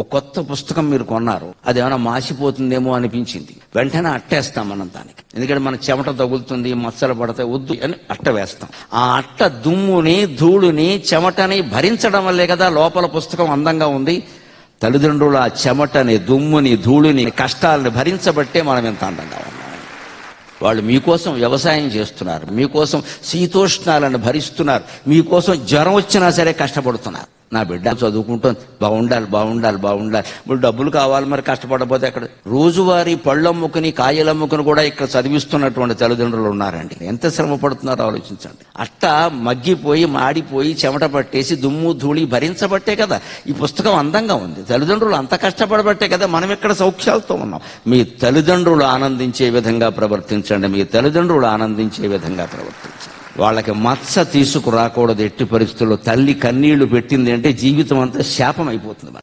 ఒక కొత్త పుస్తకం మీరు కొన్నారు, అది ఏమైనా మాసిపోతుందేమో అనిపించింది, వెంటనే అట్టేస్తాం మనం దానికి. ఎందుకంటే మన చెమట తగులుతుంది, మచ్చలు పడతాయి, వద్దు అని అట్ట వేస్తాం. ఆ అట్ట దుమ్ముని, ధూళిని, చెమటని భరించడం వల్లే కదా లోపల పుస్తకం అందంగా ఉంది. తల్లిదండ్రులు ఆ చెమటని, దుమ్ముని, ధూళిని, కష్టాలని భరించబట్టే మనం ఎంత అందంగా ఉన్నాం. వాళ్ళు మీకోసం వ్యవసాయం చేస్తున్నారు, మీకోసం శీతోష్ణాలను భరిస్తున్నారు, మీకోసం జ్వరం వచ్చినా సరే కష్టపడుతున్నారు. నా బిడ్డ చదువుకుంటుంది, బాగుండాలి బాగుండాలి బాగుండాలి. ఇప్పుడు డబ్బులు కావాలి, మరి కష్టపడకపోతే అక్కడ రోజువారీ పళ్ళమ్ముకుని కాయలమ్ముకుని కూడా ఇక్కడ చదివిస్తున్నటువంటి తల్లిదండ్రులు ఉన్నారండి. ఎంత శ్రమ పడుతున్నారో ఆలోచించండి. అట్ట మగ్గిపోయి, మాడిపోయి, చెమట పట్టేసి, దుమ్ము ధూళి భరించబట్టే కదా ఈ పుస్తకం అందంగా ఉంది. తల్లిదండ్రులు అంత కష్టపడబట్టే కదా మనం ఇక్కడ సౌఖ్యాలతో ఉన్నాం. మీ తల్లిదండ్రులు ఆనందించే విధంగా ప్రవర్తించండి, మీ తల్లిదండ్రులు ఆనందించే విధంగా ప్రవర్తించండి. వాళ్ళకి మచ్చ తీసుకురాకూడదు ఎట్టి పరిస్థితుల్లో. తల్లి కన్నీళ్లు పెట్టింది అంటే జీవితం అంతా శాపం అయిపోతుంది.